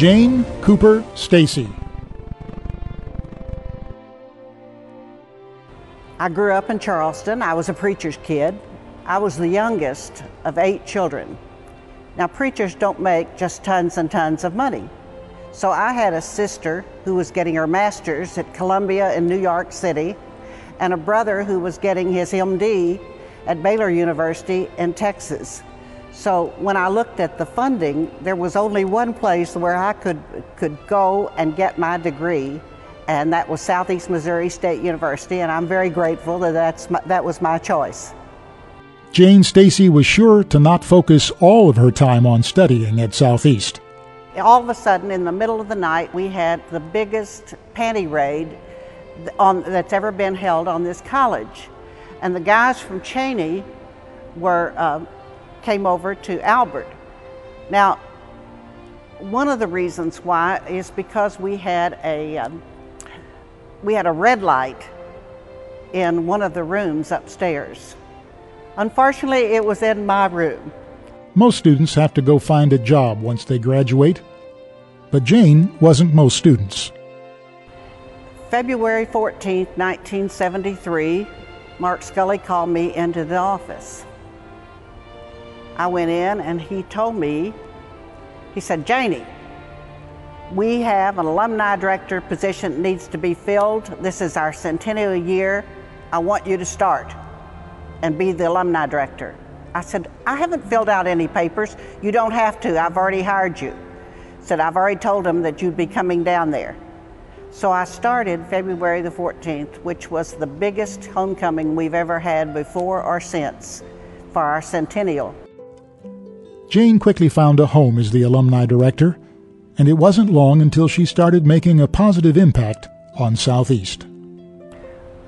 Jane Cooper Stacy. I grew up in Charleston. I was a preacher's kid. I was the youngest of 8 children. Now, preachers don't make just tons and tons of money. So I had a sister who was getting her master's at Columbia in New York City, and a brother who was getting his MD at Baylor University in Texas. So when I looked at the funding, there was only one place where I could go and get my degree, and that was Southeast Missouri State University, and I'm very grateful that that was my choice. Jane Stacy was sure to not focus all of her time on studying at Southeast. All of a sudden, in the middle of the night, we had the biggest panty raid that's ever been held on this college. And the guys from Cheney came over to Albert. Now, one of the reasons why is because we had a red light in one of the rooms upstairs. Unfortunately, it was in my room. Most students have to go find a job once they graduate, but Jane wasn't most students. February 14th, 1973, Mark Scully called me into the office. I went in and he told me, he said, "Janie, we have an alumni director position that needs to be filled. This is our centennial year. I want you to start and be the alumni director." I said, "I haven't filled out any papers." "You don't have to, I've already hired you." I said, "I've already told them that you'd be coming down there." So I started February the 14th, which was the biggest homecoming we've ever had before or since for our centennial. Jane quickly found a home as the alumni director, and it wasn't long until she started making a positive impact on Southeast.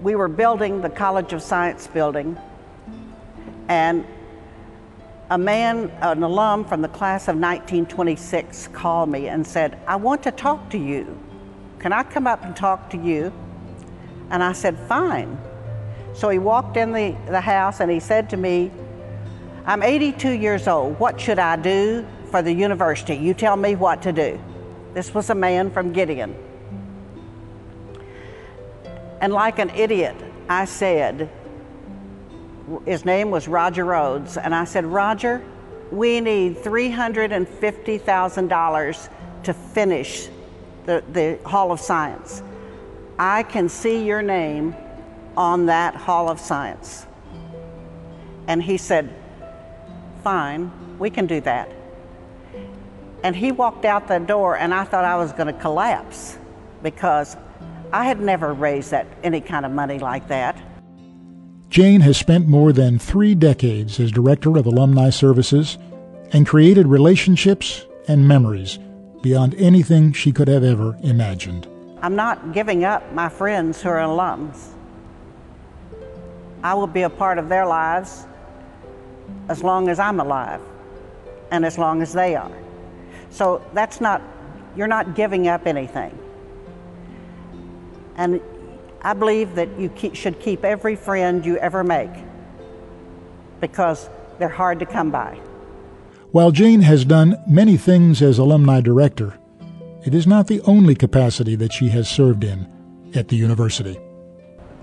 We were building the College of Science building, and an alum from the class of 1926 called me and said, "I want to talk to you. Can I come up and talk to you?" And I said, "Fine." So he walked in the house and he said to me, "I'm 82 years old. What should I do for the university? You tell me what to do." This was a man from Gideon. And like an idiot, I said, his name was Roger Rhodes, and I said, "Roger, we need $350,000 to finish the Hall of Science. I can see your name on that Hall of Science." And he said, "Fine, we can do that." And he walked out the door, and I thought I was going to collapse because I had never raised any kind of money like that. Jane has spent more than 3 decades as Director of Alumni Services and created relationships and memories beyond anything she could have ever imagined. I'm not giving up my friends who are alums. I will be a part of their lives as long as I'm alive and as long as they are. So you're not giving up anything. And I believe that you should keep every friend you ever make because they're hard to come by. While Jane has done many things as alumni director, it is not the only capacity that she has served in at the university.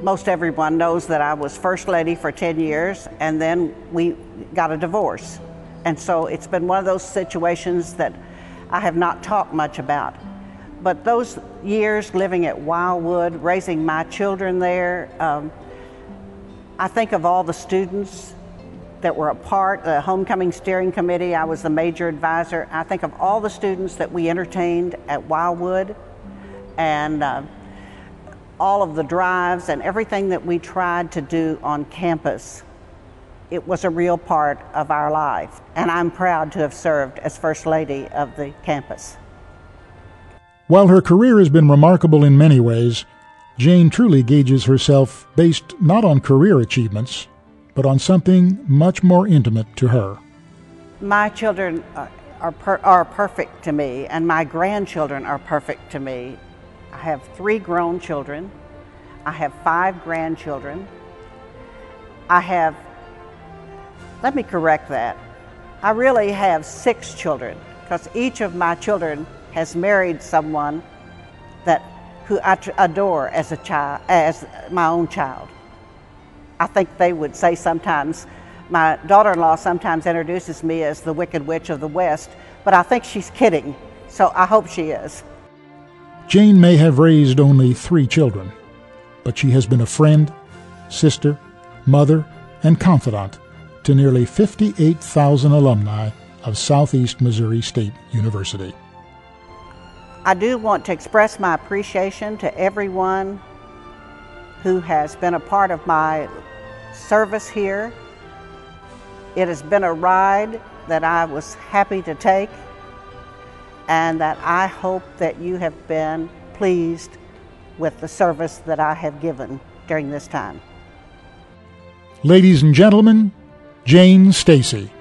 Most everyone knows that I was First Lady for 10 years, and then we got a divorce. And so it's been one of those situations that I have not talked much about. But those years living at Wildwood, raising my children there, I think of all the students that were a part of the Homecoming Steering Committee. I was the major advisor. I think of all the students that we entertained at Wildwood, and all of the drives and everything that we tried to do on campus. It was a real part of our life, and I'm proud to have served as First Lady of the campus. While her career has been remarkable in many ways, Jane truly gauges herself based not on career achievements, but on something much more intimate to her. My children are perfect to me, and my grandchildren are perfect to me. I have 3 grown children. I have 5 grandchildren. Let me correct that. I really have 6 children, because each of my children has married someone who I adore as a child, as my own child. I think they would say sometimes, my daughter-in-law sometimes introduces me as the Wicked Witch of the West, but I think she's kidding, so I hope she is. Jane may have raised only 3 children, but she has been a friend, sister, mother, and confidant to nearly 58,000 alumni of Southeast Missouri State University. I do want to express my appreciation to everyone who has been a part of my service here. It has been a ride that I was happy to take, and that I hope that you have been pleased with the service that I have given during this time. Ladies and gentlemen, Jane Stacy.